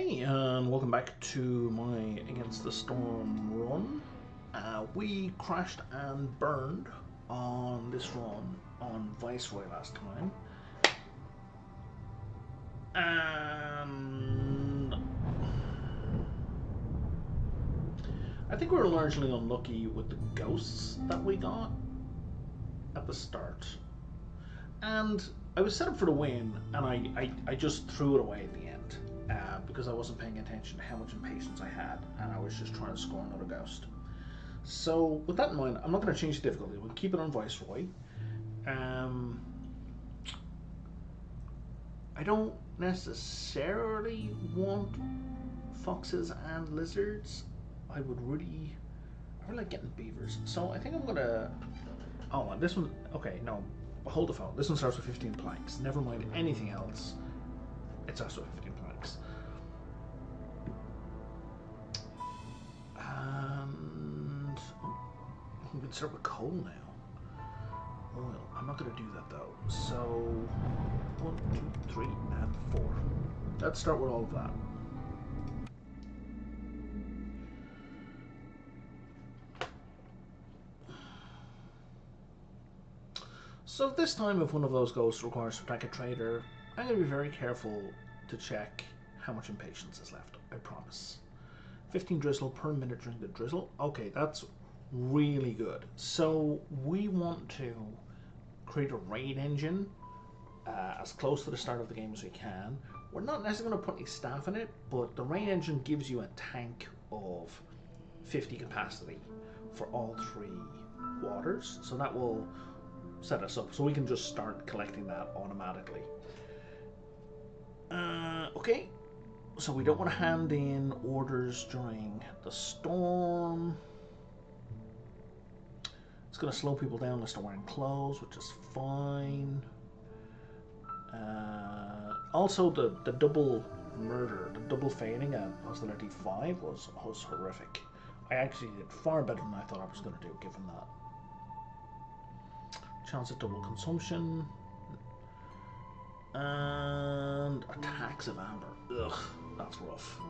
Okay, and welcome back to my Against the Storm run. We crashed and burned on this run on Viceroy last time. And I think we were largely unlucky with the ghosts that we got at the start. And I was set up for the win, and I just threw it away at the end. Because I wasn't paying attention to how much impatience I had, and I was just trying to score another ghost. So with that in mind, I'm not going to change the difficulty. We'll keep it on Viceroy. I don't necessarily want foxes and lizards. I really like getting beavers. So I think I'm gonna. Oh, this one. Okay, no. Hold the phone. This one starts with 15 planks. Never mind anything else. It starts with 15 planks. And we can start with coal now. Oil. I'm not going to do that though. So 1, 2, 3, and 4. Let's start with all of that. So this time, if one of those ghosts requires to attack a trader, I'm going to be very careful to check how much impatience is left. I promise. 15 drizzle per minute during the drizzle. Okay, that's really good. So we want to create a raid engine as close to the start of the game as we can. We're not necessarily going to put any staff in it, but the raid engine gives you a tank of 50 capacity for all 3 waters. So that will set us up so we can just start collecting that automatically. Okay. So we don't want to hand in orders during the storm. It's going to slow people down unless they're wearing clothes, which is fine. Also, the double murder, the double failing at hostility 5 was horrific. I actually did far better than I thought I was going to do, given that. Chance of double consumption. And attacks of amber. Ugh, that's rough.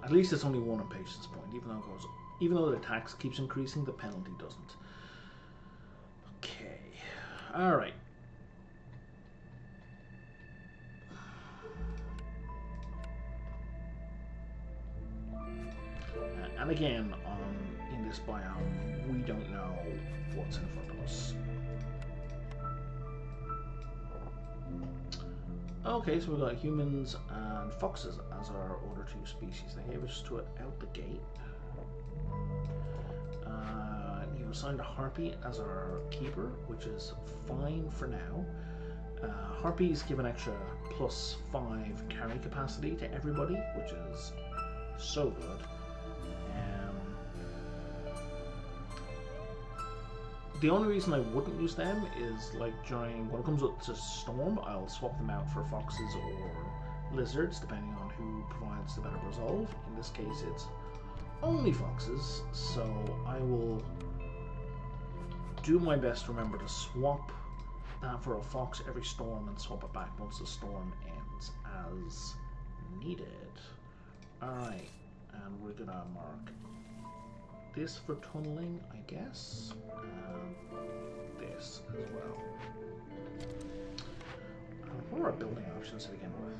At least it's only 1 impatience point, even though the attacks keeps increasing, the penalty doesn't. Okay. Alright. And again, in this biome, we don't know what's in front of us. Okay, so we've got humans and foxes as our Order 2 species. They gave us to it out the gate. You assigned a harpy as our keeper, which is fine for now. Harpies give an extra +5 carry capacity to everybody, which is so good. The only reason I wouldn't use them is like during when it comes up to storm, I'll swap them out for foxes or lizards, depending on who provides the better resolve. In this case, it's only foxes, so I will do my best to remember to swap that for a fox every storm and swap it back once the storm ends as needed. Alright, and we're gonna mark this for tunneling, I guess, and this as well. What are our building options to begin with?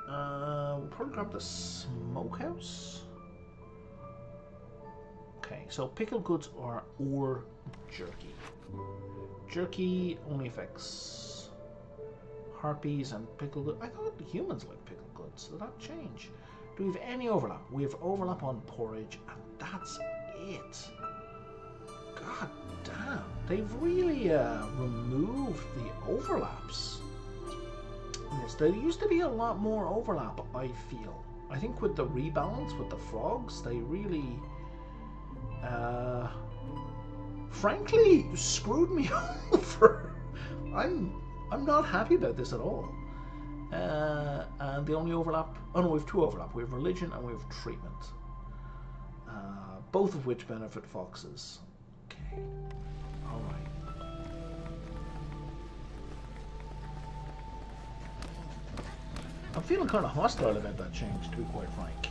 We'll probably grab the smokehouse. Okay, so pickled goods or jerky. Jerky only affects harpies and pickled goods. I thought the humans like pickled goods. Did that change? Do we have any overlap? We have overlap on porridge, and that's it. God damn. They've really removed the overlaps. Yes, there used to be a lot more overlap, I feel. I think with the rebalance with the frogs, they really, frankly, screwed me over. I'm not happy about this at all. And the only overlap, oh no, we have 2 overlap. We have religion and we have treatment. Both of which benefit foxes. Okay, alright. feeling kind of hostile about that change, to be quite frank.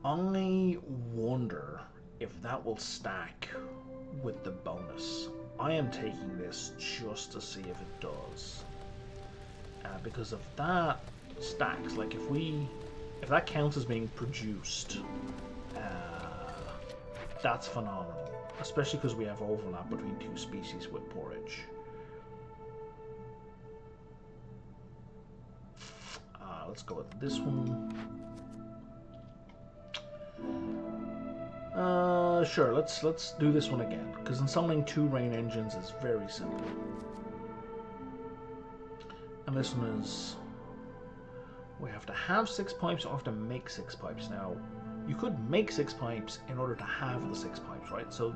I wonder if that will stack with the bonus. I am taking this just to see if it does. Because if that stacks, like if that counts as being produced, that's phenomenal. Especially because we have overlap between two species with porridge. Let's go with this one. Sure, let's do this one again, because installing 2 rain engines is very simple. And this one is, we have to have 6 pipes or have to make 6 pipes. Now, you could make 6 pipes in order to have the 6 pipes, right? So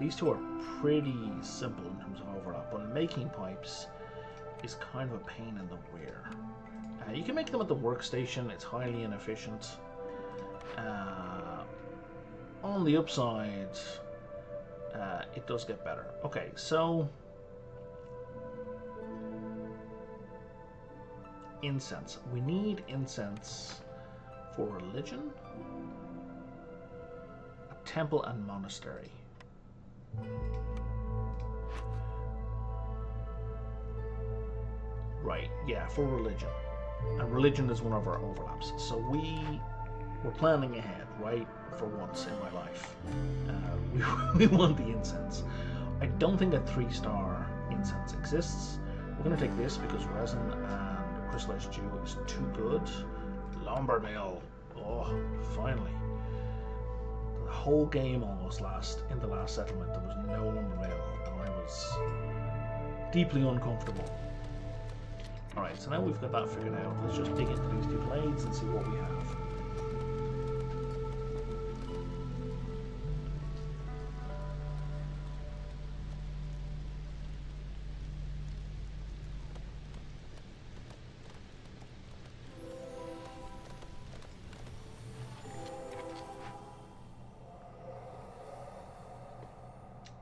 these two are pretty simple in terms of overlap, but making pipes is kind of a pain in the rear. You can make them at the workstation, it's highly inefficient. On the upside, it does get better. Okay, so incense. We need incense for religion, a temple, and monastery. Right, yeah, for religion. And religion is one of our overlaps. So we're planning ahead, right? For once in my life. We want the incense. I don't think a 3-star incense exists. We're going to take this because resin and crystallized dew is too good. Lumber mill. Oh, finally. The whole game almost in the last settlement, there was no lumber mill, and I was deeply uncomfortable. Alright, so now we've got that figured out. Let's just dig into these 2 blades and see what we have.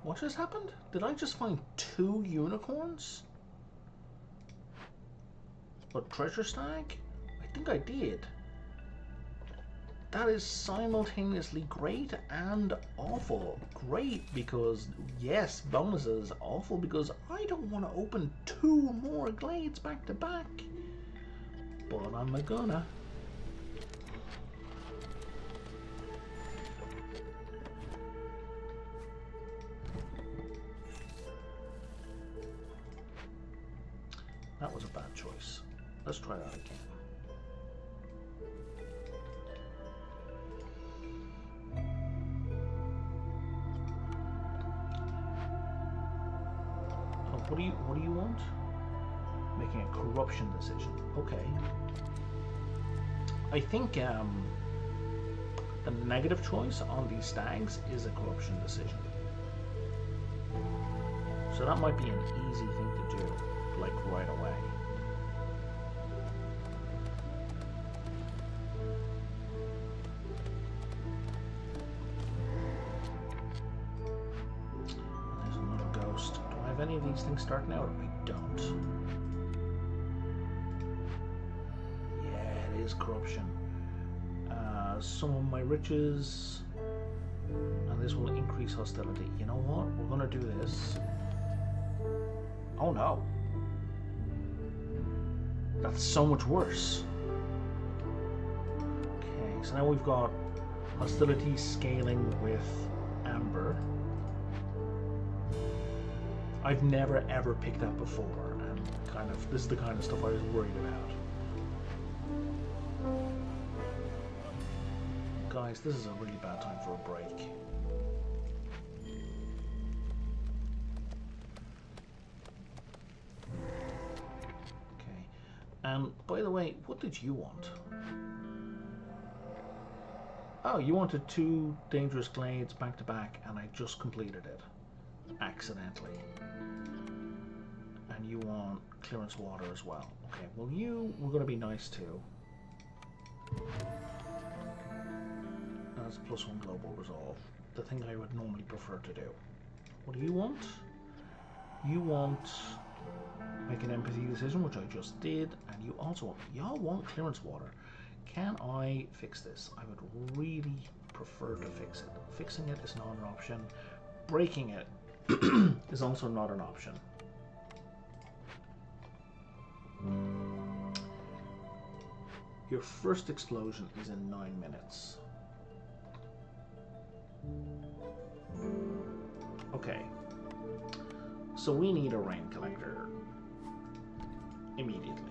What just happened? Did I just find 2 unicorns? A treasure stag? I think I did. That is simultaneously great and awful. Great because, yes, bonuses. Awful because I don't want to open 2 more glades back to back. But I'm gonna. That was a bad choice. Let's try that again. Oh, what do you want? Making a corruption decision. Okay. I think the negative choice on these stags is a corruption decision. So that might be an easy thing to do, like right away. There's another ghost. Do I have any of these things starting out? I don't. Yeah, it is corruption. Some of my riches, and this will increase hostility. You know what? We're gonna do this. Oh no. That's so much worse. Okay, so now we've got hostility scaling with amber. I've never ever picked that before, and this is the kind of stuff I was worried about. Guys, this is a really bad time for a break. Okay. And by the way, what did you want? Oh, you wanted 2 dangerous glades back to back, and I just completed it. Accidentally. And you want clearance water as well. Okay, well we're going to be nice too. That's +1 global resolve. The thing I would normally prefer to do. What do you want? You want make an empathy decision, which I just did, and you also want, y'all want clearance water. Can I fix this? I would really prefer to fix it. Fixing it is not an option. Breaking it is also not an option. Your first explosion is in 9 minutes. Okay. So we need a rain collector immediately.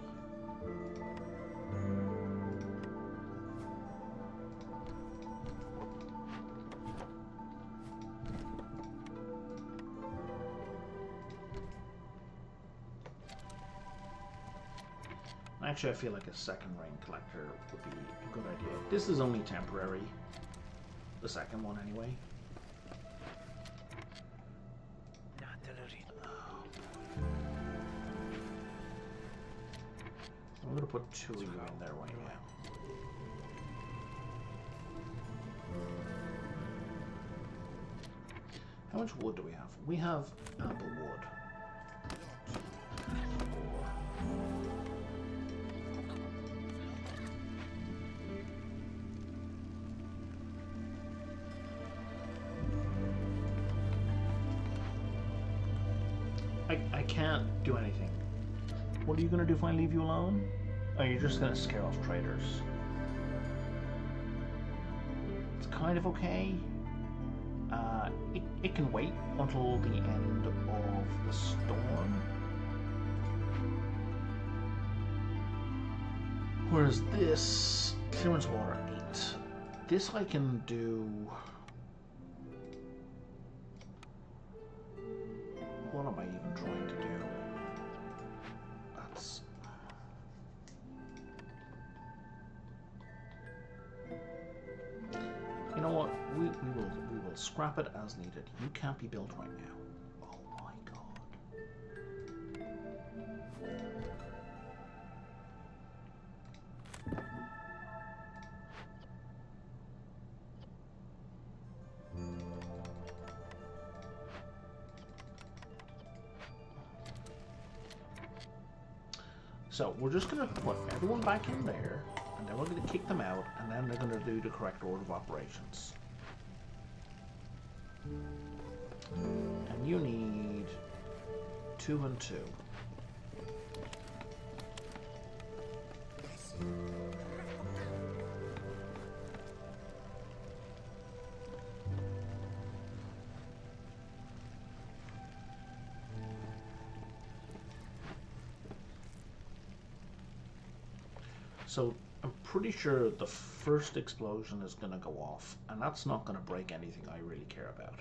Actually, I feel like a second rain collector would be a good idea. This is only temporary. The second one, anyway. I'm going to put 2 of you in there right now. How much wood do we have? We have ample wood. I can't do anything. What are you going to do if I leave you alone? Oh, you're just going to scare off traders. It's kind of okay. It can wait until the end of the storm. Whereas this, clearance water 8. This I can do... What am I even trying to do? That's... You know what? We will scrap it as needed. You can't be built right now. Oh my god. So we're just going to put everyone back in there, and then we're going to kick them out, and then they're going to do the correct order of operations. And you need 2 and 2. So I'm pretty sure the first explosion is going to go off, and that's not going to break anything I really care about.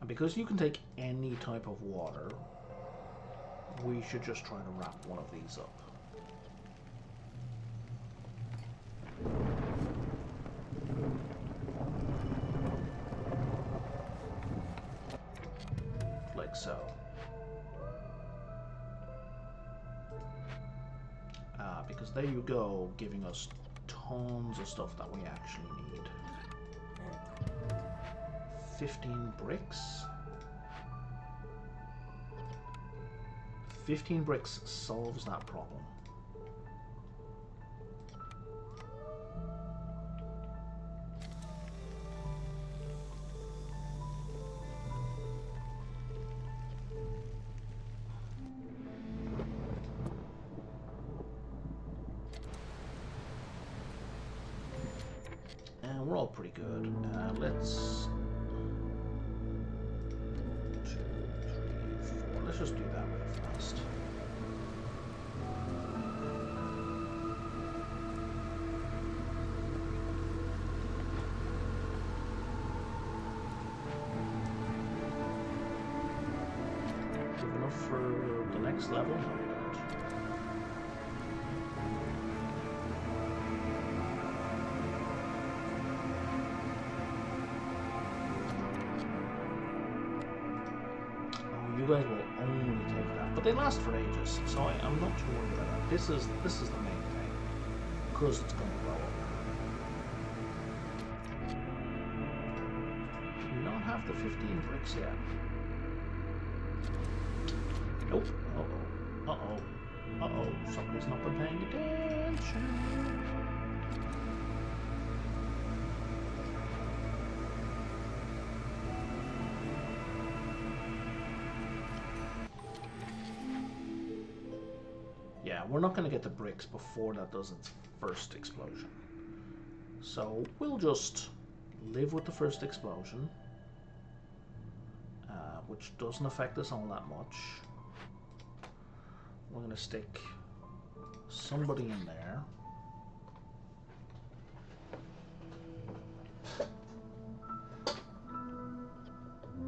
And because you can take any type of water, we should just try to wrap one of these up. Like so. Because there you go, giving us tons of stuff that we actually need. 15 bricks. 15 bricks solves that problem. And we're all pretty good. Let's... 2, 3, 4. Let's just do that really fast. Good enough for the next level? guys will only take that, but they last for ages, so I'm not too worried about that. This is the main thing, because it's going to blow up. We don't have the 15 bricks yet. Nope. Uh-oh. Uh-oh. Uh-oh. Somebody's not been paying attention. Yeah, we're not going to get the bricks before that does its first explosion. So we'll just live with the first explosion, which doesn't affect us all that much. We're going to stick somebody in there.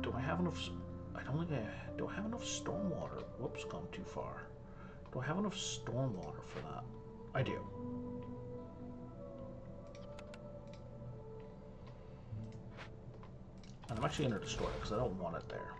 Do I have enough? I don't think I do. I have enough stormwater. Whoops, gone too far. Do I have enough stormwater for that? I do. And I'm actually going to destroy it because I don't want it there.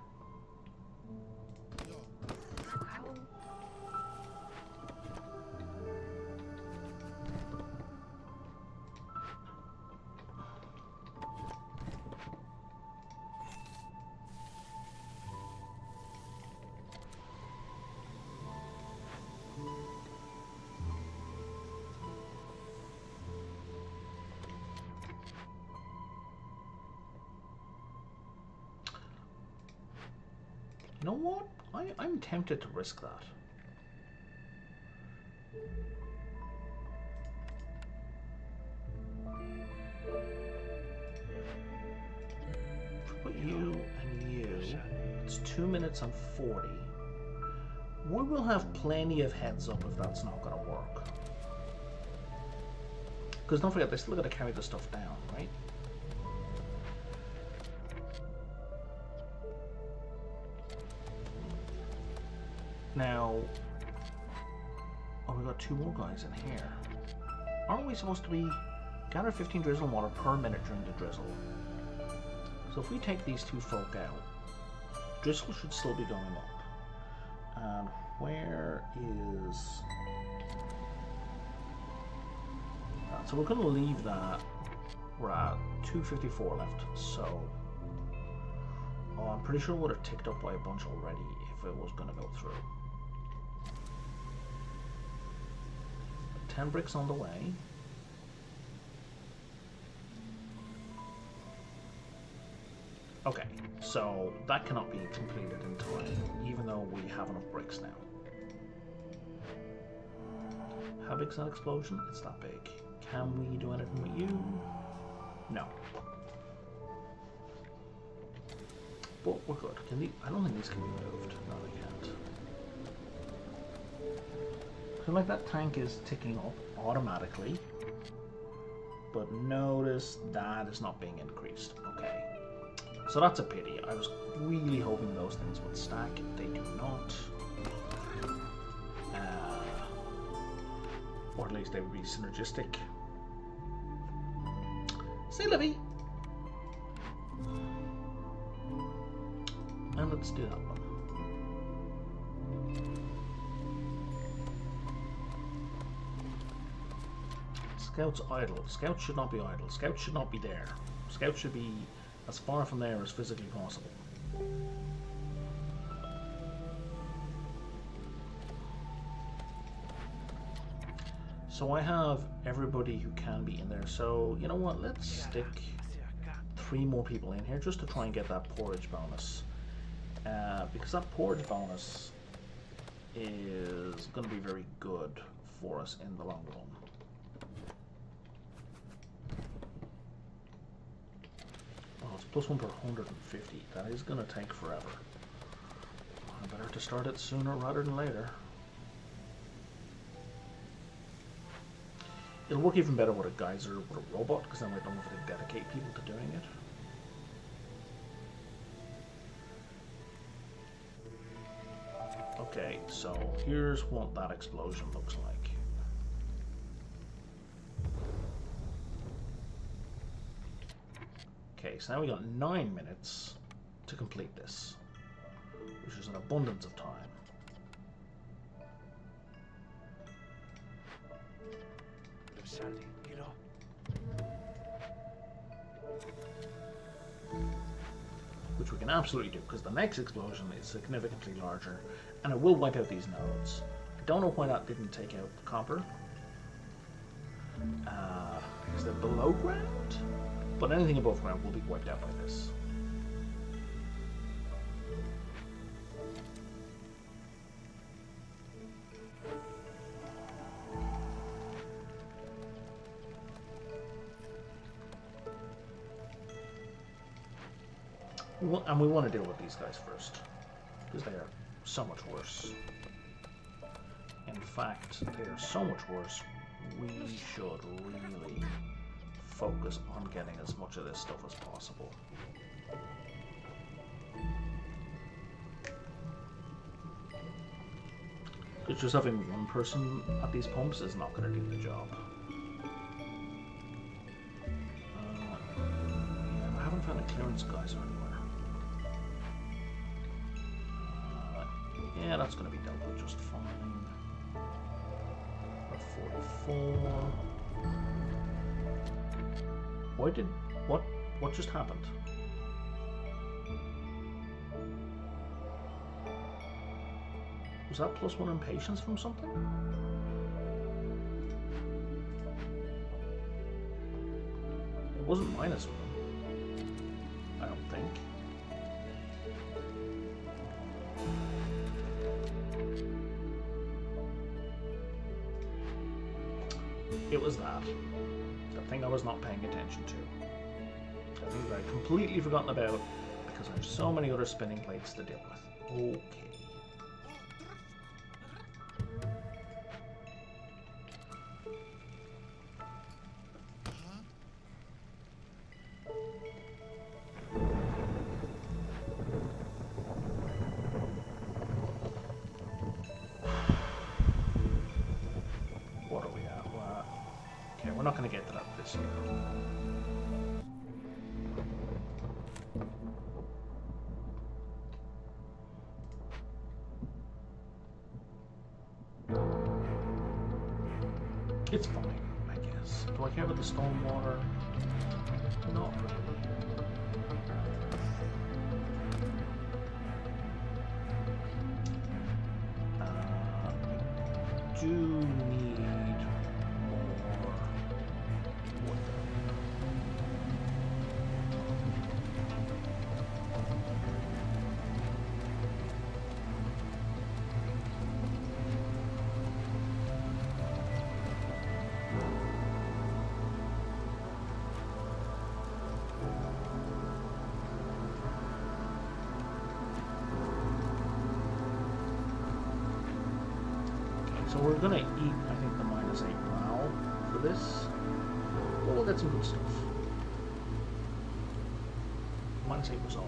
You know what? I'm tempted to risk that. Put you and you. It's 2 minutes and 40. We will have plenty of heads up if that's not going to work. Because don't forget, they still got to carry the stuff down, right? Now, oh, we got 2 more guys in here. Aren't we supposed to be gather 15 drizzle water per minute during the drizzle? So if we take these 2 folk out, drizzle should still be going up. And where is... so we're going to leave that. We're at 254 left, so... oh, I'm pretty sure it would have ticked up by a bunch already if it was going to go through. 10 bricks on the way. Okay, so that cannot be completed in time, even though we have enough bricks now. How big's that explosion? It's that big. Can we do anything with you? No. But we're good. Can these, I don't think these can be moved. No, they can't. I feel like that tank is ticking up automatically. But notice that is not being increased. Okay. So that's a pity. I was really hoping those things would stack. They do not. Or at least they would be synergistic. Say, Livy! And let's do that one. Scouts idle. Scouts should not be idle. Scouts should not be there. Scouts should be as far from there as physically possible. So I have everybody who can be in there. So, you know what? Let's stick 3 more people in here just to try and get that porridge bonus. Because that porridge bonus is going to be very good for us in the long run. Oh, it's +1 per 150. That is going to take forever. Better to start it sooner rather than later. It'll work even better with a geyser with a robot, because then I don't have to dedicate people to doing it. Okay, so here's what that explosion looks like. Okay, so now we got 9 minutes to complete this. which is an abundance of time. Which we can absolutely do, because the next explosion is significantly larger, and it will wipe out these nodes. I don't know why that didn't take out the copper. Is that below ground? But anything above ground will be wiped out by this. And we want to deal with these guys first, because they are so much worse. In fact, they are so much worse, we should really focus on getting as much of this stuff as possible. Because just having one person at these pumps is not going to do the job. Yeah, I haven't found a clearance geyser anywhere. Yeah, that's going to be dealt with just fine. 44. What just happened? Was that +1 impatience from something? It wasn't -1. I don't think. It was that. The thing I was not paying attention to. I think I'd completely forgotten about because I have so many other spinning plates to deal with. Okay. We're not going to get to that this year. It's fine, I guess. Do I care about the stormwater? Not really. I do need So we're gonna eat, I think, the -8 now for this. But we'll get some good stuff. -8 resolve.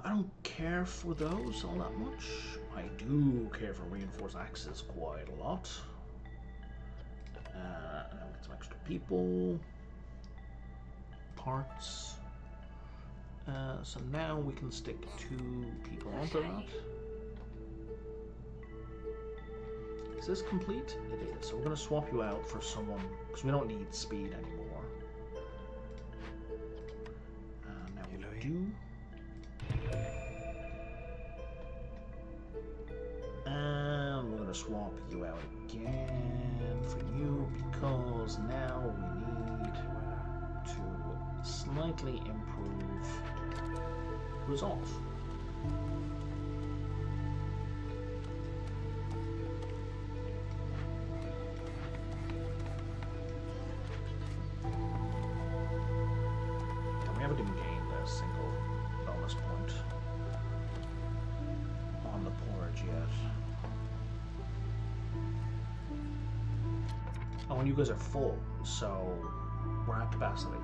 I don't care for those all that much. I do care for reinforced axes quite a lot. And I'll get some extra people. Parts. So now we can stick 2 people onto that. Is this complete? It is. So we're going to swap you out for someone, because we don't need speed anymore. Now we do. And we're going to swap you out again for you, because now we need to slightly improve resolve. And we haven't even gained a single bonus point on the porridge yet. Oh, and you guys are full, so we're at capacity.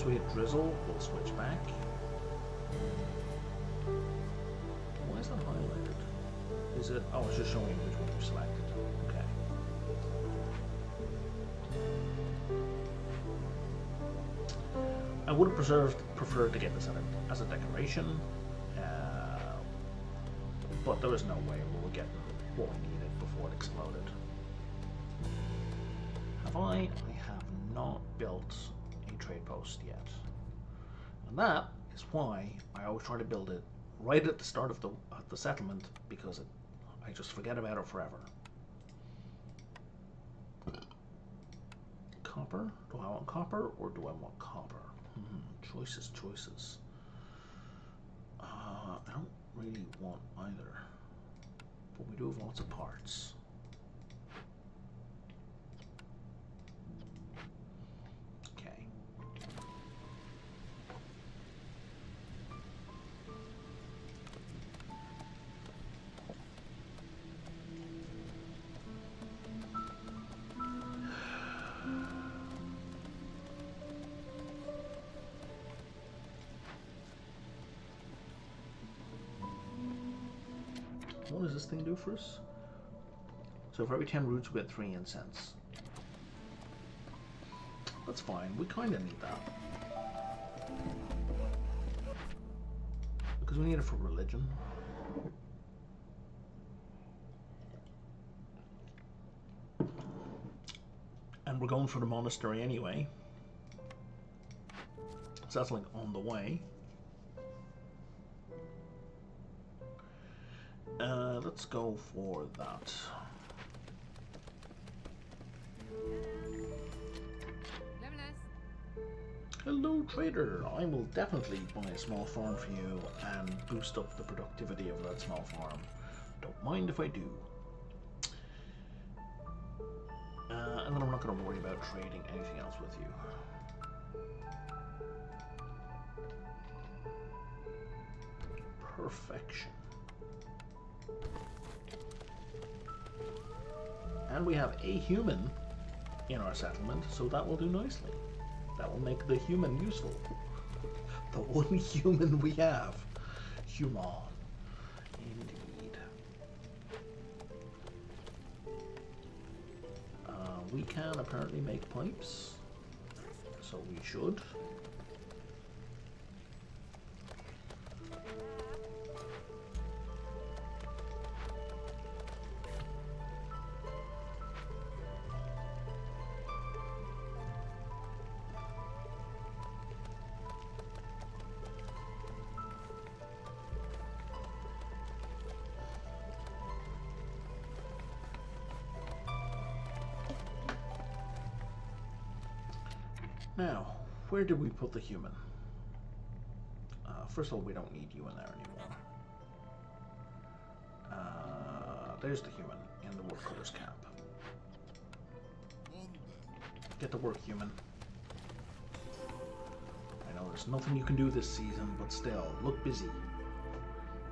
once we hit drizzle, we'll switch back. Why is that highlighted? Is it? Oh, it's just showing you which one you selected. Okay. I would have preferred to get this as a decoration, but there was no way we were getting what we needed before it exploded. Have I? I have not built a trade post yet, and that is why I always try to build it right at the start of the settlement, because I just forget about it forever. Copper? Do I want copper or do I want copper? Choices. I don't really want either, but we do have lots of parts. Okay. What does this thing do for us? So for every 10 roots we get 3 incense. That's fine, we kind of need that. Because we need it for religion. And we're going for the monastery anyway. So that's like on the way. Let's go for that. Hello, trader. I will definitely buy a small farm for you and boost up the productivity of that small farm. Don't mind if I do. And then I'm not going to worry about trading anything else with you. Perfection. And we have a human in our settlement, so that will do nicely. That will make the human useful. The one human we have. Human. Indeed. We can apparently make pipes, so we should. Now, where did we put the human? First of all, we don't need you in there anymore. There's the human in the woodcutter's camp. Get to work, human. I know there's nothing you can do this season, but still, look busy.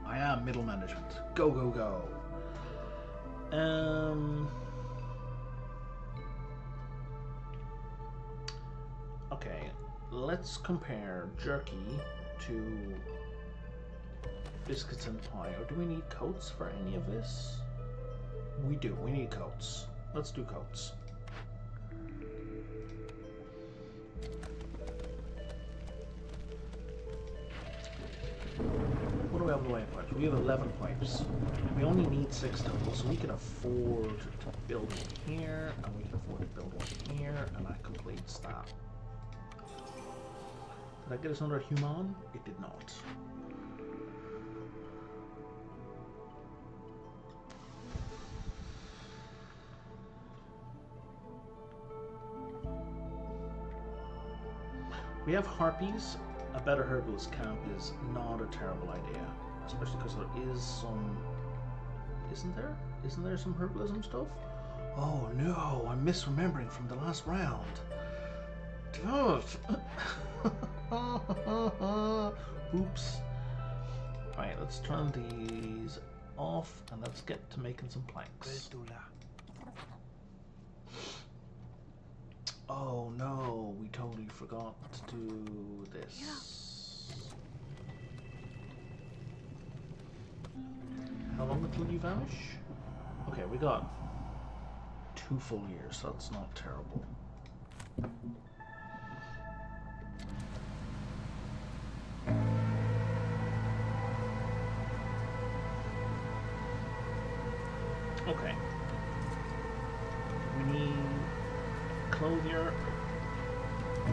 I am middle management. Go, go, go. Okay, let's compare jerky to biscuits and pie. Or do we need coats for any of this? We do. We need coats. Let's do coats. What do we have in the way of pipes? We have 11 pipes. We only need 6 total, so we can afford to build one here, and we can afford to build one here, and that completes that. Did that get us another human? It did not. We have harpies. A better herbalist camp is not a terrible idea, especially because there is some... Isn't there? Isn't there some herbalism stuff? Oh no, I'm misremembering from the last round. Oops. Alright, let's turn these off and let's get to making some planks. Oh no, we totally forgot to do this. How long until you vanish? Okay, we got 2 full years, so that's not terrible. Okay. We need clothier. We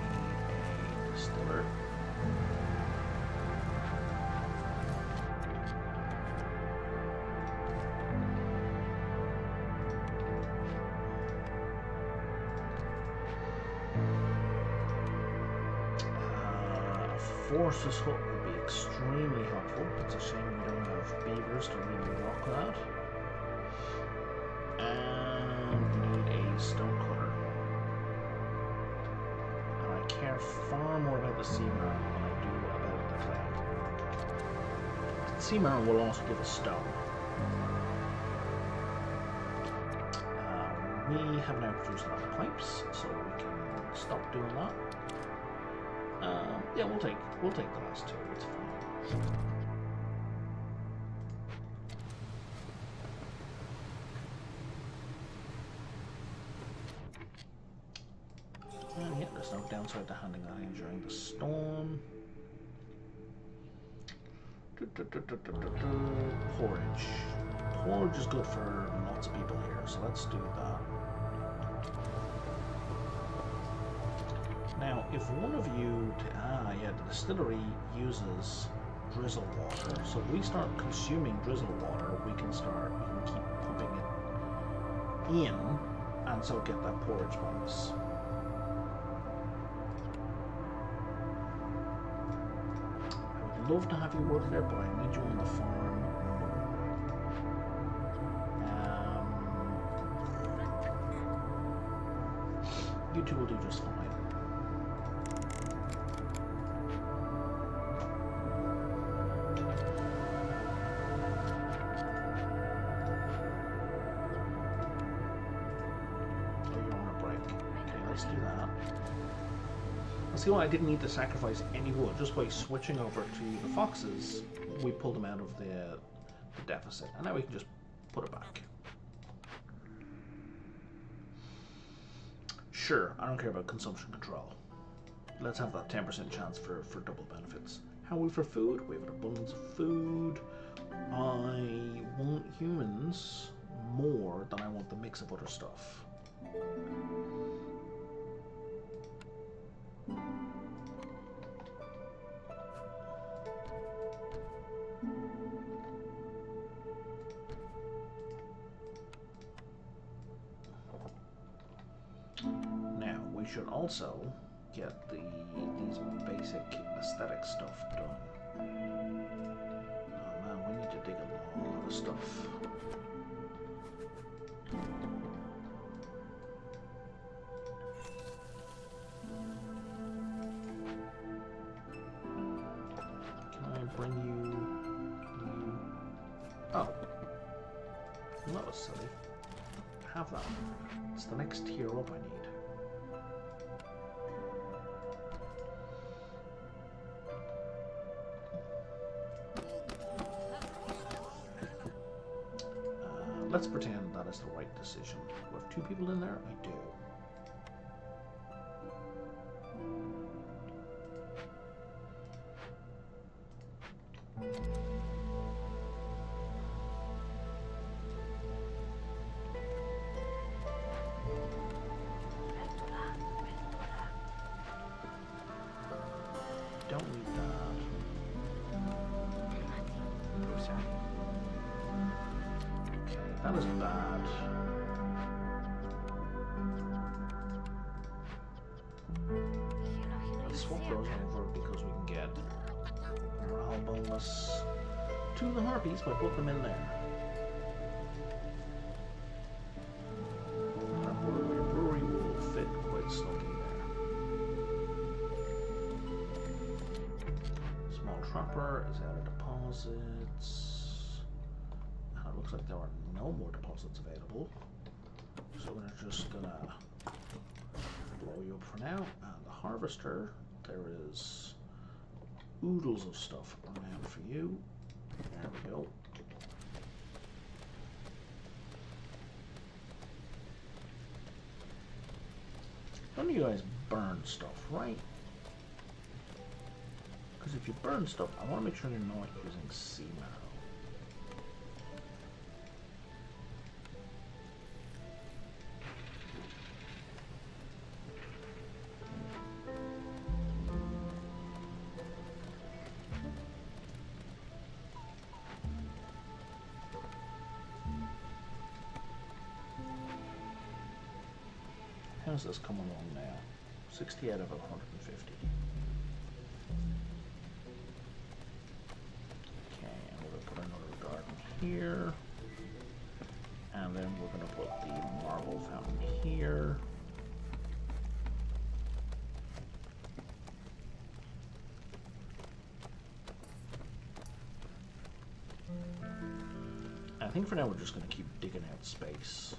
need a distiller. Forces hook would be extremely helpful. It's a shame we don't have beavers to really rock that. And we need a stone cutter. And I care far more about the sea marrow than I do about the clay. The sea marrow will also give us stone. We have now produced a lot of pipes, so we can stop doing that. Yeah, we'll take the last 2. It's fine. And yeah, there's no downside to handing that in during the storm. Porridge. Porridge is good for lots of people here, so let's do that. Now, if one of you, the distillery uses drizzle water, so if we start consuming drizzle water, we can keep pumping it in, and so get that porridge bonus. I would love to have you work there, but I need you on the farm. You two will do just fine. See why I didn't need to sacrifice any wood. Just by switching over to the foxes, we pulled them out of the deficit. And now we can just put it back. Sure, I don't care about consumption control. Let's have that 10% chance for double benefits. How are we for food? We have an abundance of food. I want humans more than I want the mix of other stuff. Now, we should also get these basic aesthetic stuff done. Oh man, we need to dig a lot of stuff. Bring you. Oh. Well, that was silly. Have that. It's the next tier up I need. Let's pretend that is the right decision. We have 2 people in there? I do. Don't need that. Okay, that is bad. Let's swap those over because we can get morale bonus to the harpies by putting them in there. Our brewery will fit quite snugly there. Small trapper is out of deposits. And it looks like there are no more deposits available. So we're just gonna blow you up for now. And the harvester, there is oodles of stuff around for you. There we go. None of you guys burn stuff, right? Because if you burn stuff, I want to make sure you're not using sea marrow. How's this coming along now? 60 out of 150. Okay, and we're going to put another garden here. And then we're going to put the marble fountain here. I think for now we're just going to keep digging out space.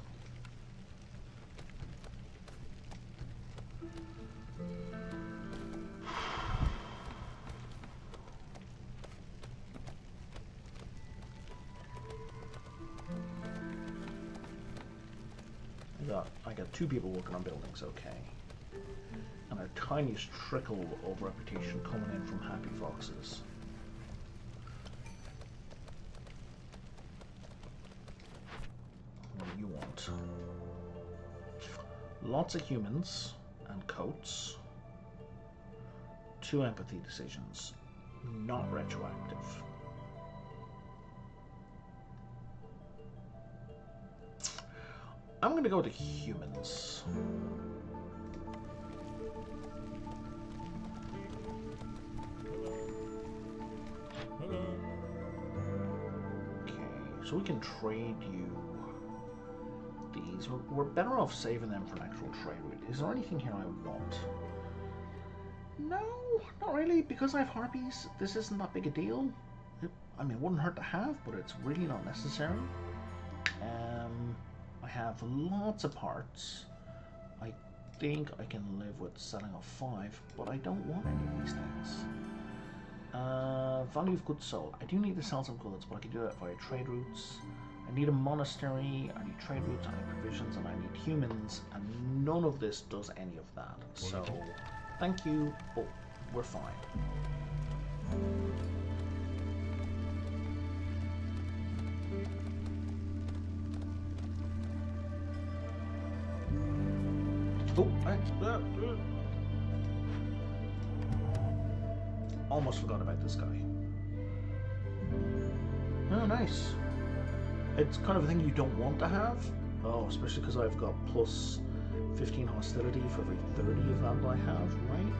I got 2 people working on buildings, okay. And our tiniest trickle of reputation coming in from happy foxes. What do you want? Lots of humans and coats. 2 empathy decisions. Not retroactive. I'm going to go to humans. Okay, so we can trade you these. We're better off saving them for an actual trade route. Is there anything here I want? No, not really. Because I have harpies, this isn't that big a deal. I mean, it wouldn't hurt to have, but it's really not necessary. I have lots of parts. I think I can live with selling off 5, but I don't want any of these things. Value of goods sold. I do need to sell some goods, but I can do that via trade routes. I need a monastery, I need trade routes, I need provisions, and I need humans, and none of this does any of that. So, thank you, but we're fine. Almost forgot about this guy. Oh, nice. It's kind of a thing you don't want to have. Oh, especially because I've got plus 15 hostility for every 30 of them I have, right?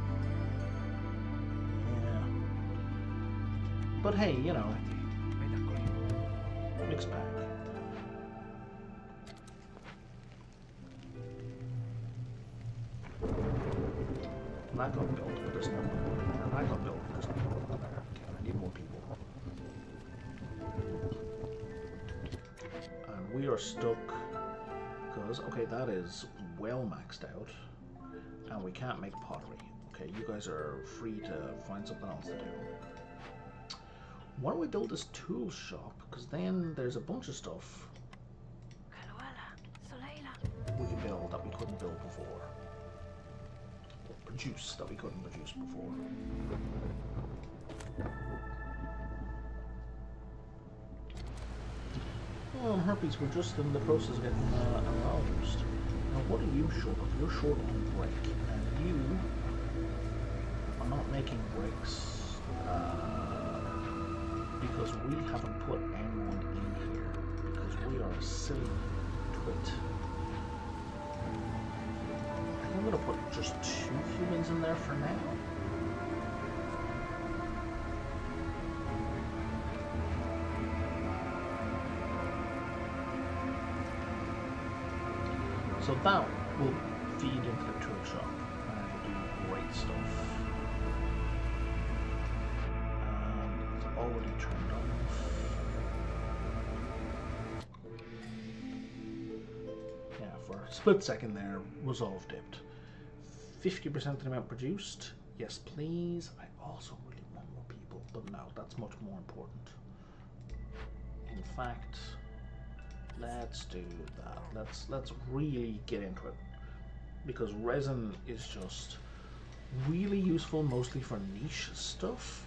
Yeah. But hey, you know, mixed bag. That got built, but there's no one. And that got built, but there's no one there. Okay, I need more people. And we are stuck because, okay, that is well maxed out. And we can't make pottery. Okay, you guys are free to find something else to do. Why don't we build this tool shop? Because then there's a bunch of stuff we can build that we couldn't build before. Produce that we couldn't produce before. Oh, Harpies, we're just in the process of getting aroused. Now, what are you short of? You're short on brick, and you are not making bricks because we haven't put anyone in here because we are a silly twit. I'm going to put just 2 humans in there for now. So that will feed into the tool shop and it'll do great stuff. And it's already turned off. Yeah, for a split second there, resolve dipped. 50% of the amount produced. Yes, please. I also really want more people, but no, that's much more important. In fact, let's do that. Let's really get into it, because resin is just really useful, mostly for niche stuff.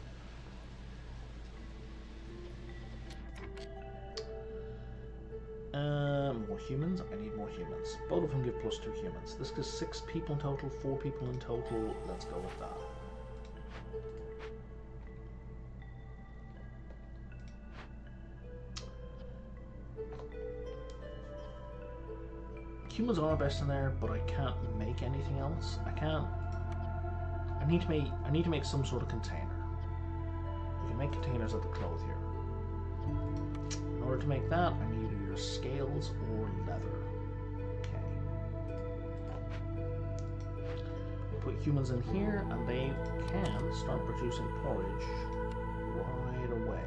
More humans. I need more humans. Both of them give +2 humans. This gives 6 people in total, 4 people in total. Let's go with that. Humans are best in there, but I can't make anything else. I need to make some sort of container. We can make containers of the clothier. In order to make that, I need either scales or leather. Okay. Put humans in here, and they can start producing porridge right away.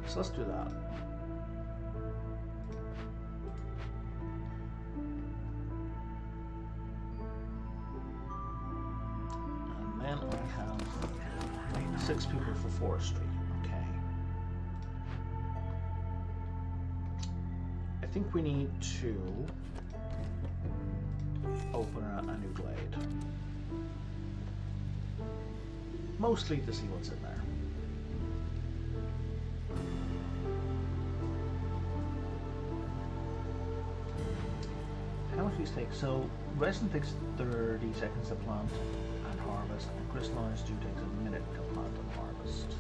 So let's do that. And then I have 6 people for forestry. I think we need to open a new glade. Mostly to see what's in there. How much these take? So resin takes 30 seconds to plant and harvest, and crystalline stew takes a minute to plant and harvest.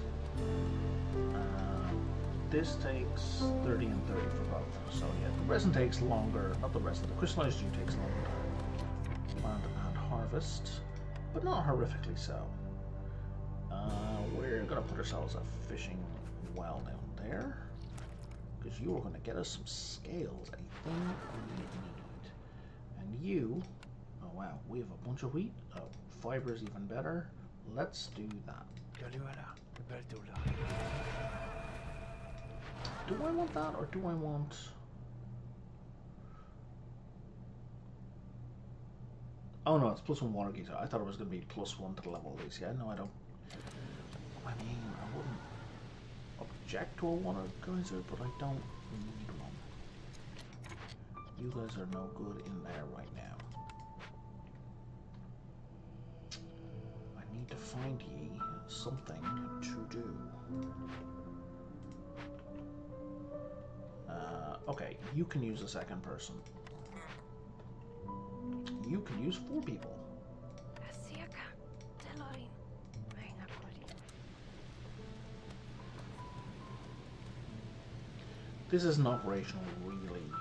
This takes 30 and 30 for both. So yeah, the resin takes longer, not the resin, the crystallized dew takes longer to plant and harvest, but not horrifically so. We're going to put ourselves a fishing well down there, because you are going to get us some scales, a thing we need. And you, oh wow, we have a bunch of wheat. Oh, fiber is even better. Let's do that. Do I want that, or do I want... Oh no, it's +1 water geyser. I thought it was going to be +1 to the level of these. Yeah, no, I don't... I mean, I wouldn't object to a water geyser, but I don't need one. You guys are no good in there right now. I need to find ye something to do. Okay, you can use a second person. You can use 4 people. This isn't operational really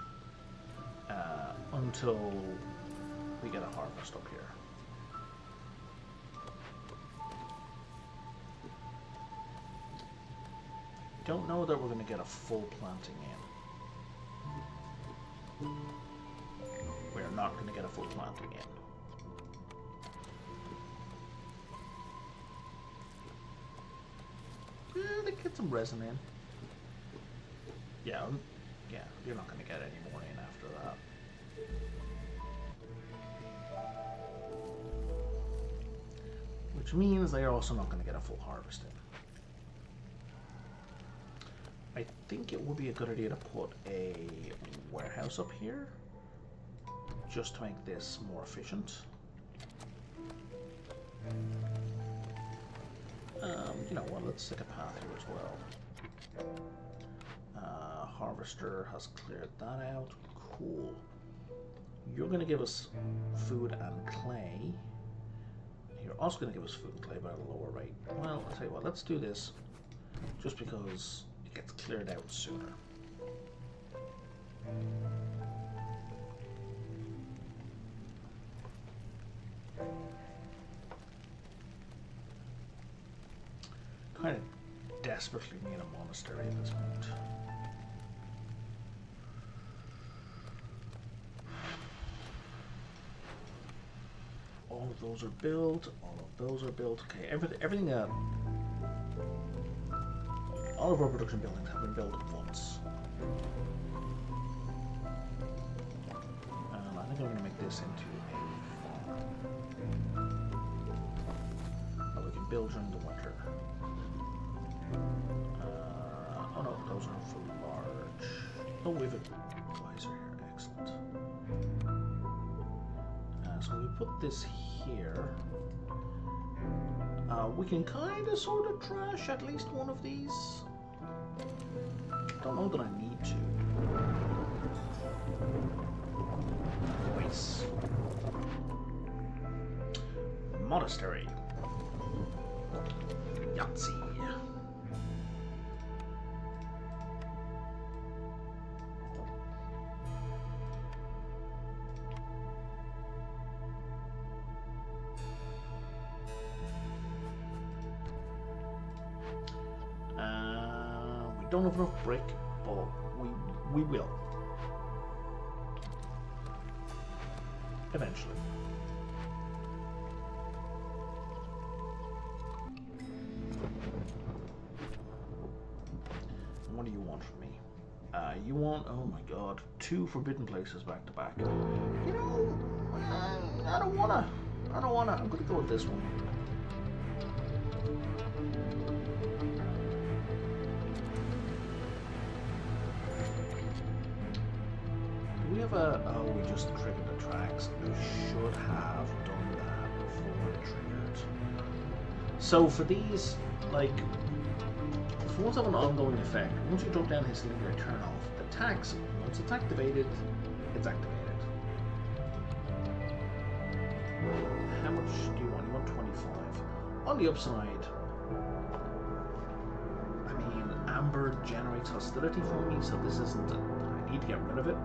until we get a harvest up here. Don't know that we're going to get a full planting in. We're not going to get a full planting in. They get some resin in. Yeah, you're not going to get any more in after that. Which means they're also not going to get a full harvest in. I think it would be a good idea to put a warehouse up here, just to make this more efficient. You know what, let's stick a path here as well. Harvester has cleared that out. Cool. You're going to give us food and clay. You're also going to give us food and clay, but at a lower rate. Well, I'll tell you what, let's do this just because it gets cleared out sooner. Kind of desperately need a monastery at this point. All of those are built. All of those are built. Okay, everything. All of our production buildings have been built once. think I'm going to make this into a farm that we can build during the winter. Oh no, those aren't for large. Oh, we have a advisor here. Excellent. So we put this here. We can kind of sort of trash at least one of these. Don't know that I need to. Voice. Monastery. Yahtzee. Don't have enough brick, but we will. Eventually. What do you want from me? You want, oh my god, 2 forbidden places back to back. You know, I don't wanna. I'm gonna go with this one. Oh, we just triggered the tracks. We should have done that before it triggered. So for these, like, the ones have an ongoing effect. Once you drop down his leader and turn off the tax, once it's activated, it's activated. How much do you want? You want 25. On the upside, I mean, Amber generates hostility for me, so this isn't. I need to get rid of it.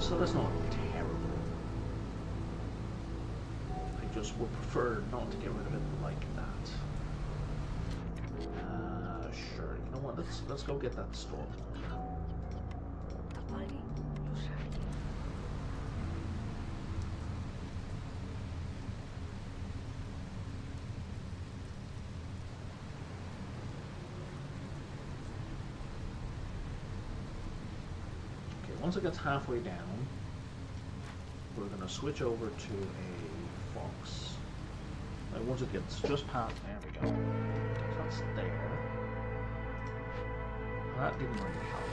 So that's not terrible. I just would prefer not to get rid of it like that. Sure. You know what? Let's go get that straw. Once it gets halfway down, we're going to switch over to a fox. Like once it gets just past, there we go. So that's there. That didn't really help.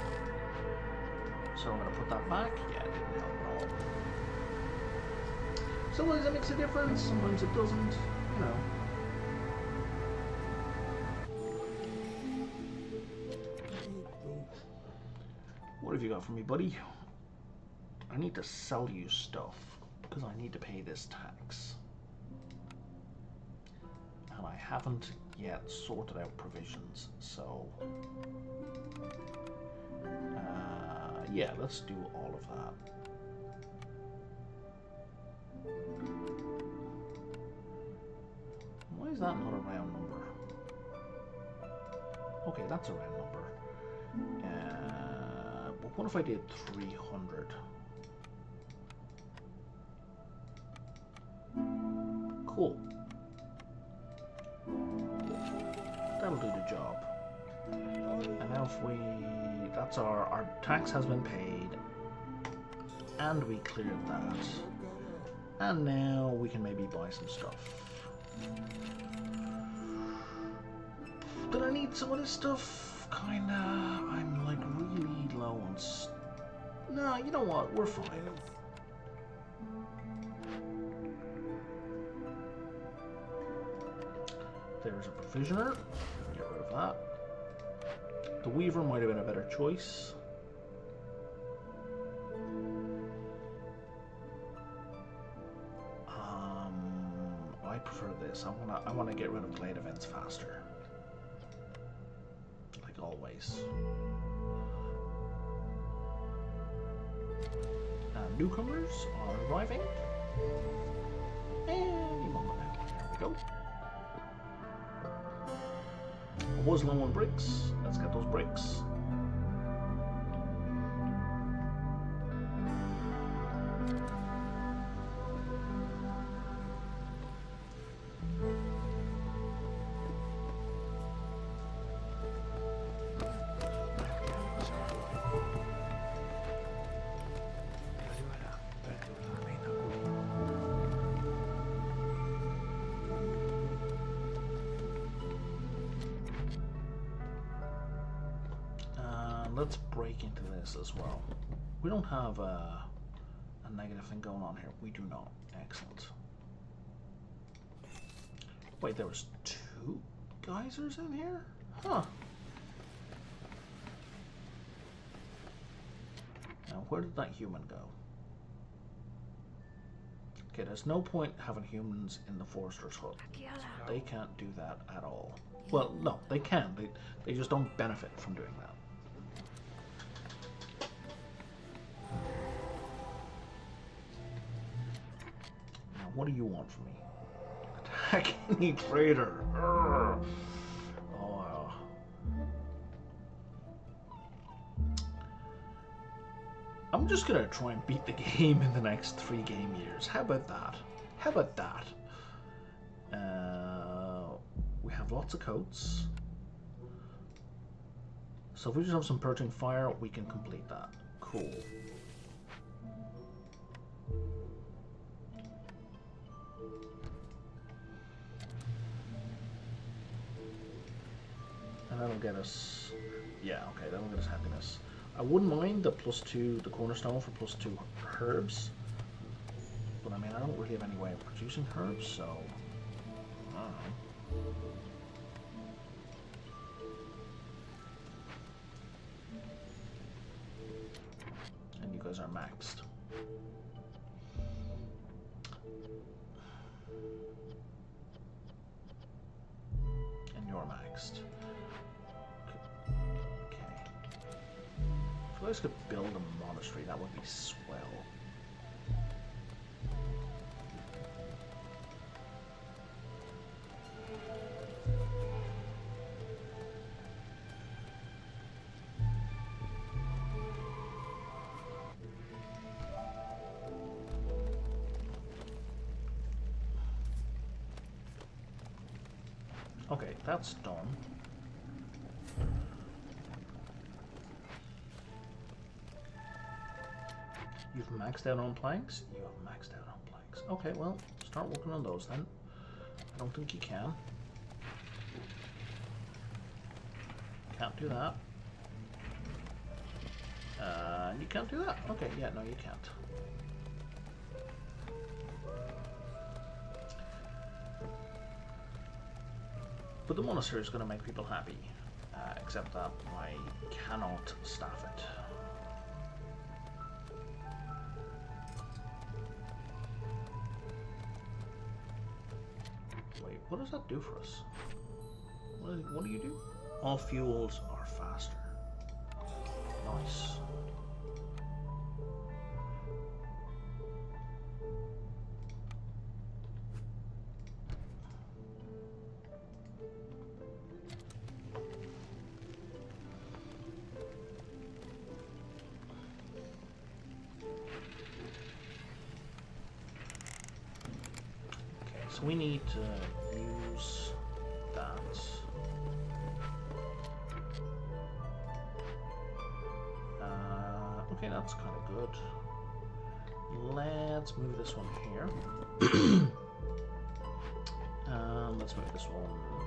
So I'm going to put that back. Yeah, it didn't help at all. Sometimes it makes a difference, sometimes it doesn't, you know. What have you got for me, buddy? I need to sell you stuff because I need to pay this tax. And I haven't yet sorted out provisions, so... yeah, let's do all of that. Why is that not a round number? Okay, that's a round number. What if I did 300? Cool. That'll do the job. And now if we... That's our tax has been paid. And we cleared that. And now we can maybe buy some stuff. Did I need some of this stuff? Kinda. I'm like really low on no, you know what? We're fine. There's a provisioner. Get rid of that. The weaver might have been a better choice. I prefer this. I wanna get rid of blade events faster. Always. Newcomers are arriving. Any moment now. There we go. I was low on bricks. Let's get those bricks. And let's break into this as well. We don't have a negative thing going on here. We do not. Excellent. Wait, there was 2 geysers in here? Huh. Now, where did that human go? Okay, there's no point having humans in the Forester's Hut. They can't do that at all. Well, no, they can. They just don't benefit from doing that. Now, what do you want from me? Attack any traitor. Urgh. Oh, I'm just gonna try and beat the game in the next 3 game years. How about that? How about that? We have lots of coats. So if we just have some purging fire, we can complete that. Cool. And that'll get us... Yeah, okay, that'll get us happiness. I wouldn't mind the +2, the cornerstone for +2 herbs. But I mean, I don't really have any way of producing herbs, so... I don't know. And you guys are maxed. And you're maxed. Okay. If you guys could build a monastery, that would be swell. Okay, that's done. You've maxed out on planks? You have maxed out on planks. Okay, well, start working on those then. I don't think you can. Can't do that. You can't do that? Okay, yeah, no, you can't. But the monastery is going to make people happy, except that I cannot staff it. Wait, what does that do for us? What do you do? All fuels are faster. Nice. So we need to use that. Okay, that's kind of good. Let's move this one here. Let's move this one here.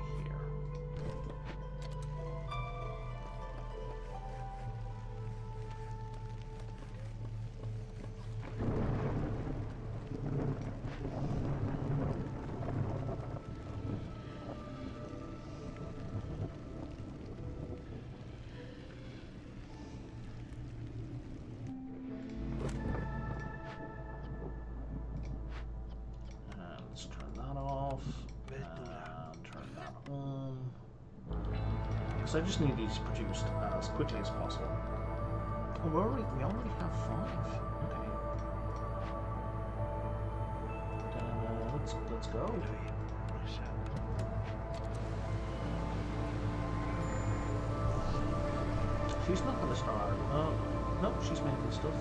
So I just need these produced as quickly as possible. Oh, we already have 5. Okay. Let's go. She's not gonna start. No, she's making stuff.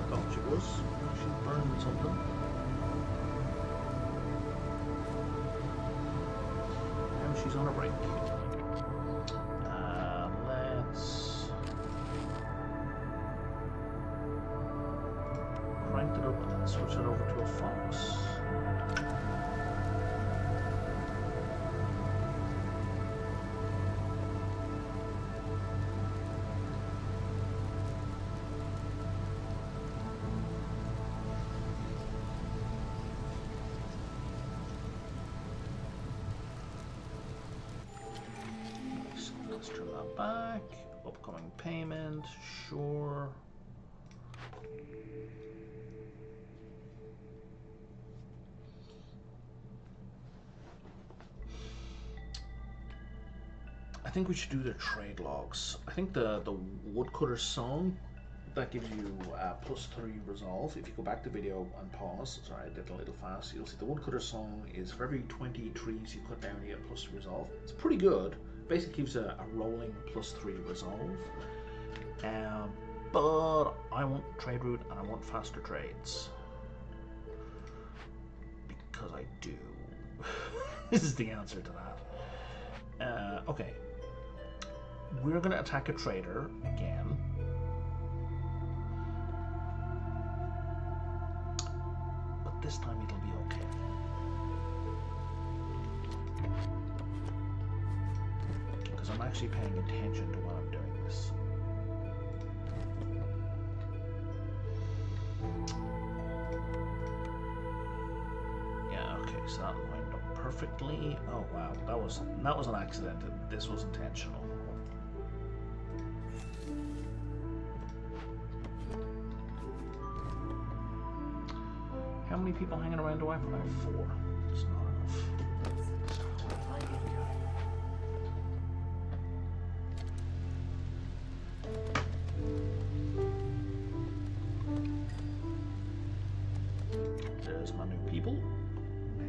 I thought she was. She burned something. She's on a break. Let's crank it up and then switch it over to a fox. Let's turn that back. Upcoming payment, sure. I think we should do the trade logs. I think the woodcutter song, that gives you +3 resolve. If you go back to video and pause, sorry I did a little fast, you'll see the woodcutter song is for every 20 trees you cut down you get +3 resolve. It's pretty good. Basically gives a rolling +3 resolve. But I want trade route and I want faster trades. Because I do. This is the answer to that. Okay. We're going to attack a trader again. But this time it'll be okay. Because I'm actually paying attention to when I'm doing this. Yeah, okay, so that lined up perfectly. Oh wow, that was an accident. This was intentional. How many people hanging around do I have? I have 4. It's not enough. There's my new people.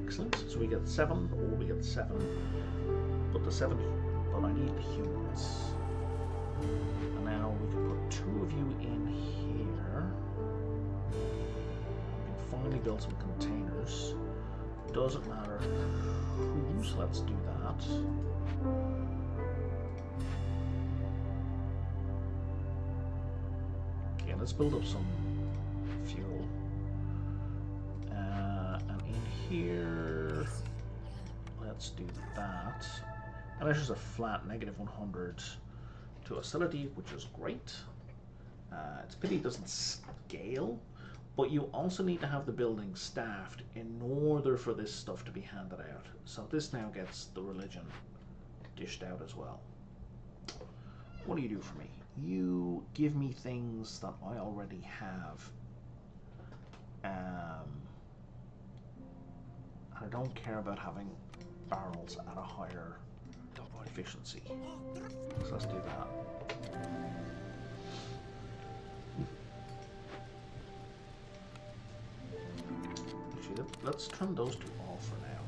Excellent. So we get 7, or we get 7. But I need humans. And now we can put 2 of you in here. Finally build some containers. Doesn't matter whose, let's do that. Okay, let's build up some fuel. And in here, let's do that. And there's just a flat -100 to facility, which is great. It's a pity it doesn't scale. But you also need to have the building staffed in order for this stuff to be handed out. So this now gets the religion dished out as well. What do you do for me? You give me things that I already have. I don't care about having barrels at a higher efficiency. So let's do that. Let's turn those 2 off for now.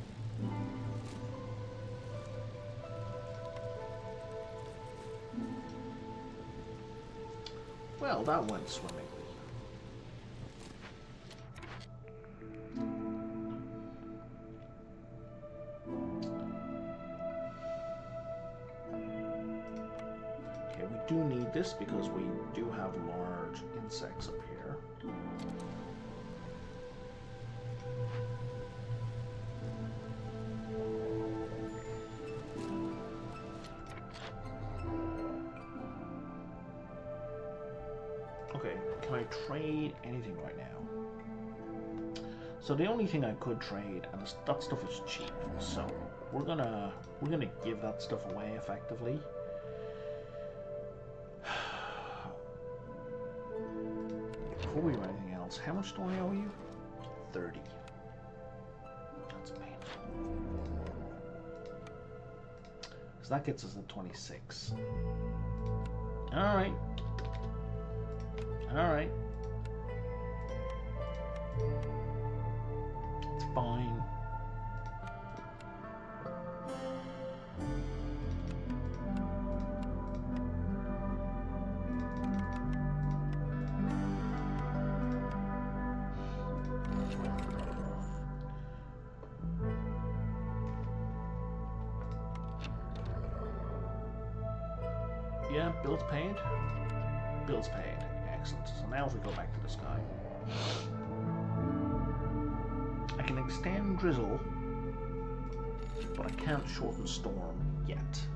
Well, that went swimmingly. Okay, we do need this because we do have large insects up here. Can I trade anything right now? So the only thing I could trade, and that stuff is cheap, so we're gonna give that stuff away effectively. Before we do anything else, how much do I owe you? 30. That's painful. So that gets us to 26. Alright. Alright. It's fine. Yeah, bills paid. Bills paid. Excellent. So now if we go back to the sky, I can extend drizzle, but I can't shorten storm yet.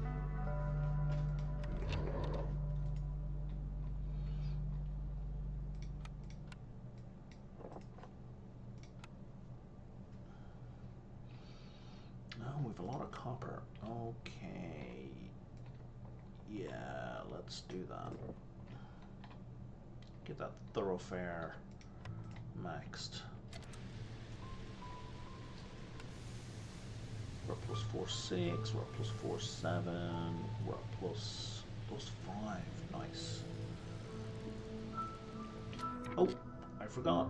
Oh, we have a lot of copper. Okay. Yeah, let's do that. Get that thoroughfare maxed. We're at plus 4-6, we're at plus 4-7, we're at plus 5. Nice. Oh, I forgot.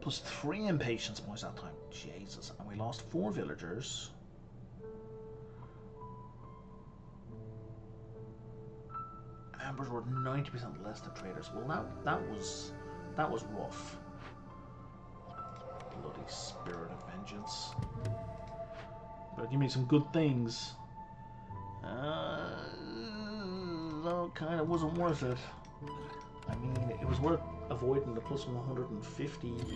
Plus 3 impatience points that time. Jesus. And we lost 4 villagers. Ambers were 90% less than traders. Well, that was rough. Bloody spirit of vengeance. But give me some good things. No, kind of wasn't worth it. I mean, it was worth avoiding the plus 150. Jesus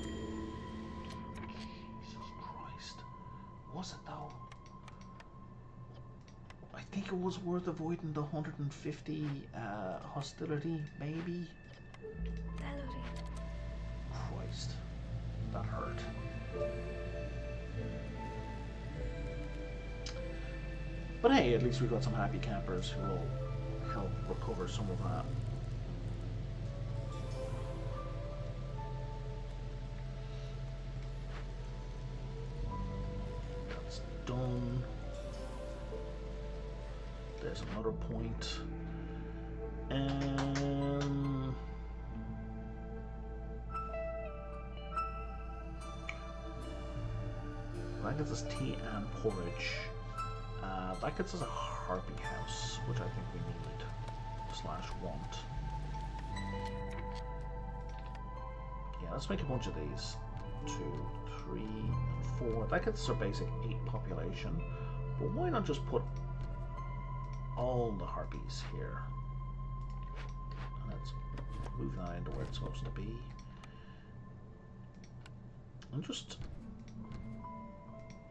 Christ. Was it though? I think it was worth avoiding the 150 hostility, maybe? Christ. That hurt. But hey, at least we got some happy campers who will help recover some of that. That's done. There's another point. And that gets us tea and porridge. That gets us a harpy house, which I think we need / want. Yeah, let's make a bunch of these. 2, 3, and 4. That gets us our basic 8 population. But why not just put all the harpies here? And let's move that into where it's supposed to be. And just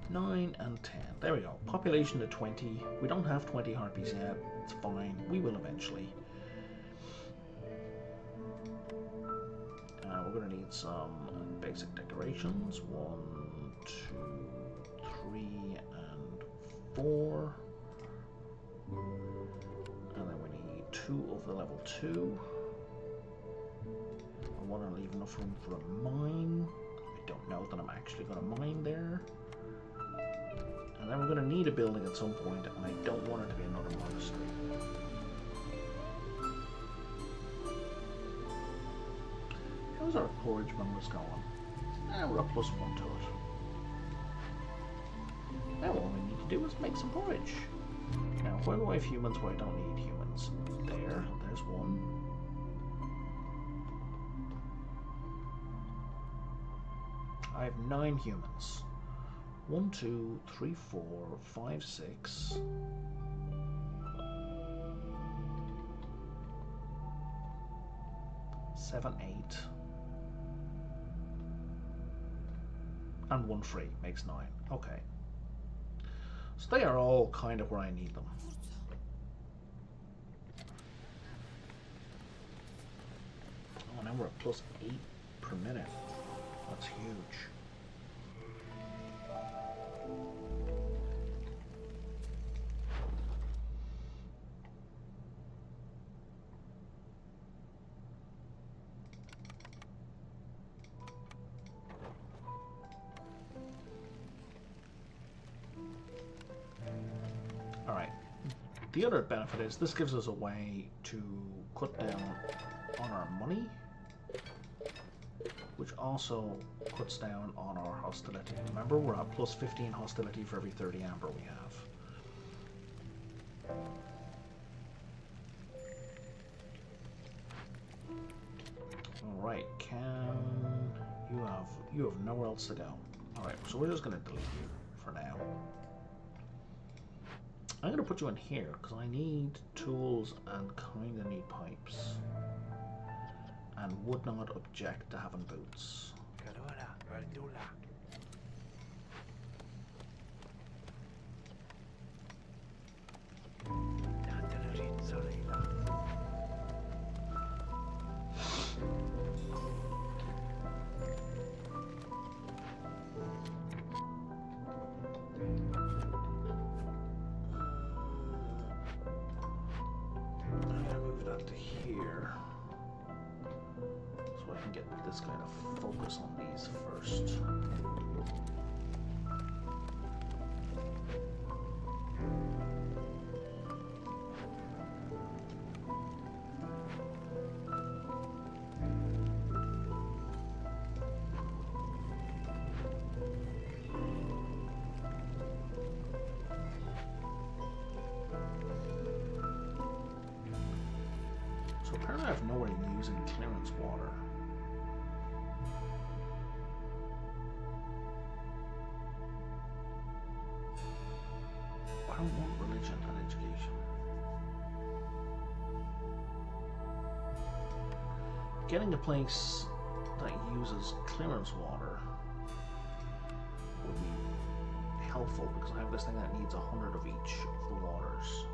9 and 10. There we go. Population to 20. We don't have 20 harpies yet. It's fine. We will eventually. We're going to need some basic decorations. 1, 2, 3, and 4. And then we need 2 of the level 2. I want to leave enough room for a mine. I don't know that I'm actually going to mine there. And then we're going to need a building at some point, and I don't want it to be another monastery. How's our porridge bonus going? We're up +1 to it. Now all we need to do is make some porridge. Now, where do I have humans where I don't need humans? There's one. I have 9 humans. 1, 2, 3, 4, 5, 6. 7, 8. And 1 free makes 9. Okay. So they are all kind of where I need them. Oh, now we're at +8 per minute. That's huge. The other benefit is this gives us a way to cut down on our money, which also cuts down on our hostility. Remember, we're at +15 hostility for every 30 amber we have. Alright, you have nowhere else to go. Alright, so we're just gonna delete you for now. I'm going to put you in here because I need tools and kind of need pipes. And would not object to having boots. that to here. So I can get this guy to focus on these first. So apparently I have nowhere to use any clearance water. I don't want religion and education. Getting a place that uses clearance water would be helpful because I have this thing that needs 100 of each of the waters.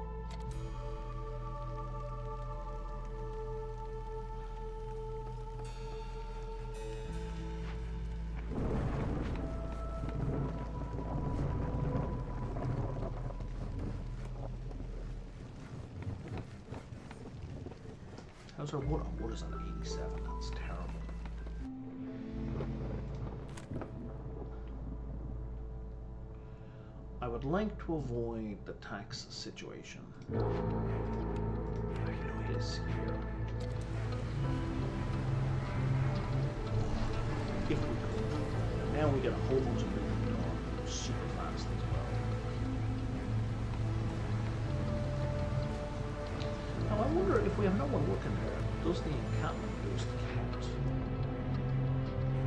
How's our wood? Wood is an 87. That's terrible. I would like to avoid the tax situation. I know it is here. If we could. Now we get a whole bunch of people super fast as well. Now I wonder if we have no one working there, does the encampment boost count?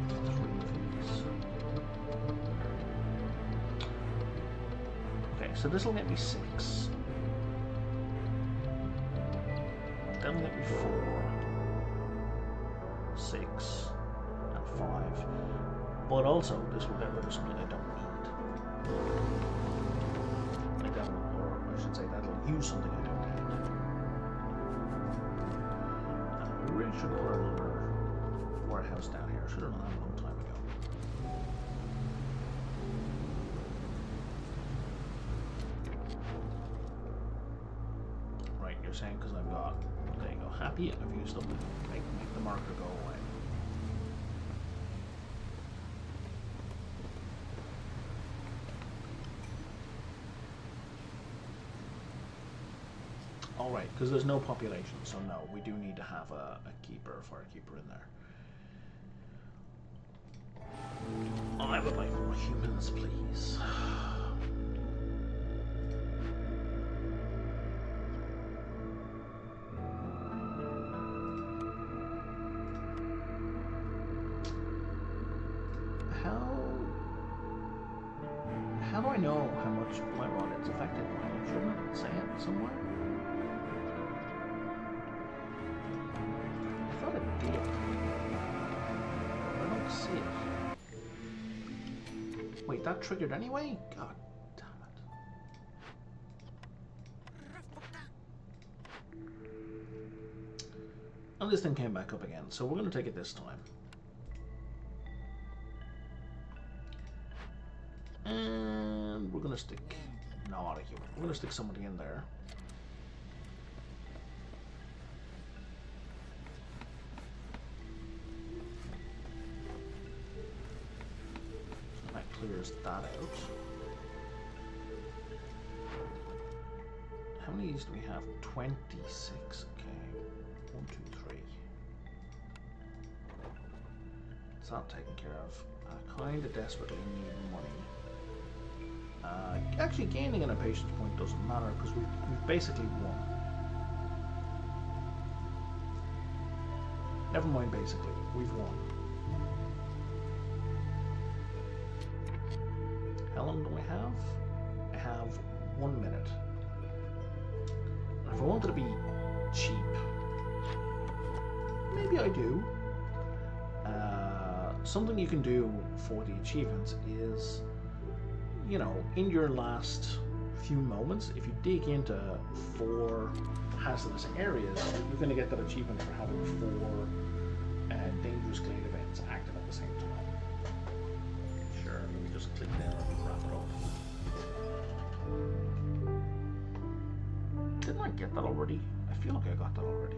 3 of these. Okay, so this will get me 6. That'll get me 4, 6, and 5. But also, this will get rid of something I don't need. Like that will, or I should say, that'll use something I don't need. We really should put another warehouse down here. I should have done that a long time ago. Right, you're saying because I've got, there you go, happy, I've used up, make the marker go away. Alright, because there's no population, so no, we do need to have a keeper, a firekeeper in there. I would like more humans, please. How do I know how much my rod is affected by? Shouldn't it say it somewhere? I thought it did. I don't see it. Wait, that triggered anyway? God damn it. And this thing came back up again, so we're going to take it this time. And we're going to stick... not a human. We're going to stick somebody in there. So that clears that out. How many of these do we have? 26. Okay. 1, 2, 3. It's not taken care of. I kind of desperately need money. Actually, gaining an impatience point doesn't matter because we've basically won. Never mind, basically, we've won. How long do I have? I have 1 minute. And if I wanted to be cheap, maybe I do. Something you can do for the achievements is, you know, in your last few moments, if you dig into 4 hazardous areas, you're going to get that achievement for having 4 dangerous glade events active at the same time. Sure, let me just click there and wrap it up. Didn't I get that already? I feel like I got that already.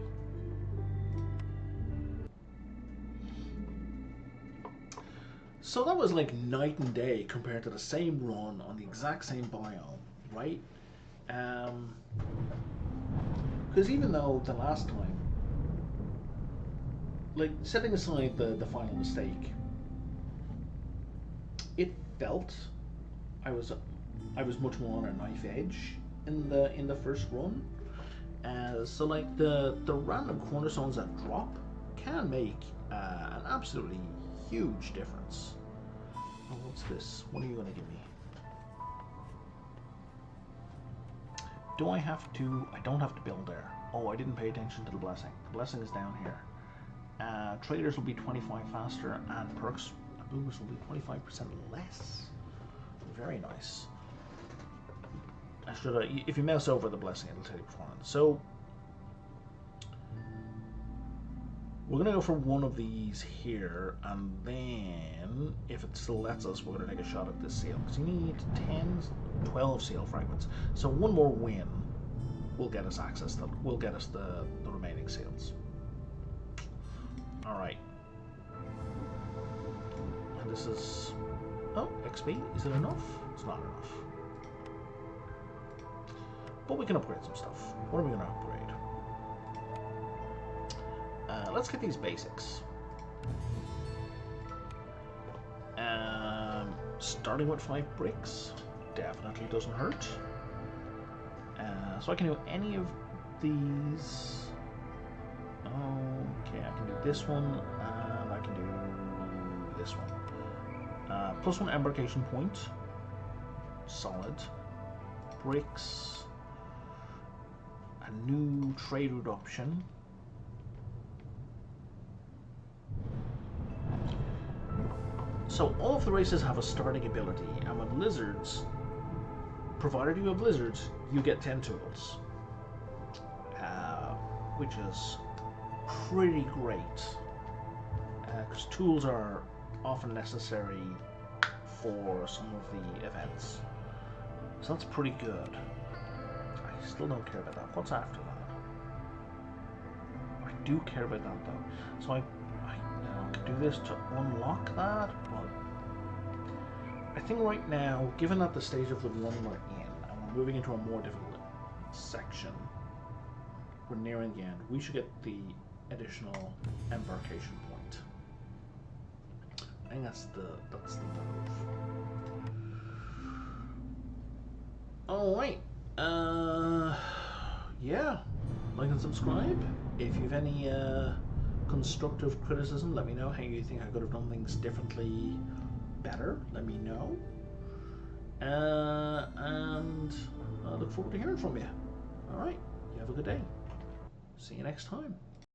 So that was like night and day compared to the same run on the exact same biome, right? Because even though the last time, like setting aside the final mistake, it felt I was much more on a knife edge in the first run. So like the random cornerstones that drop can make an absolutely huge difference. Oh, what's this? What are you gonna give me? Do I have to? I don't have to build there. Oh, I didn't pay attention to the blessing. The blessing is down here. Traders will be 25 faster, and perks boomers will be 25% less. Very nice. I should. If you mouse over the blessing, it'll tell you performance. So we're gonna go for one of these here, and then if it still lets us, we're gonna take a shot at this seal. Because you need 12 seal fragments. So one more win will get us access to. Will get us the remaining seals. All right. And this is. Oh, XP. Is it enough? It's not enough. But we can upgrade some stuff. What are we gonna upgrade? Let's get these basics. Starting with 5 bricks definitely doesn't hurt. So I can do any of these. Okay, I can do this one, and I can do this one. +1 embarkation point. Solid. Bricks. A new trade route option. So all of the races have a starting ability, and with lizards, provided you have lizards, you get 10 tools, which is pretty great, because tools are often necessary for some of the events. So that's pretty good. I still don't care about that. What's after that? I do care about that though. So I could do this to unlock that, but I think right now, given that the stage of the run we're in, and we're moving into a more difficult section, we're nearing the end, we should get the additional embarkation point. I think that's the move. Alright. Yeah. Like and subscribe. If you have any constructive criticism, let me know how you think I could have done things differently, better. Let me know. And I look forward to hearing from you. Alright. You have a good day. See you next time.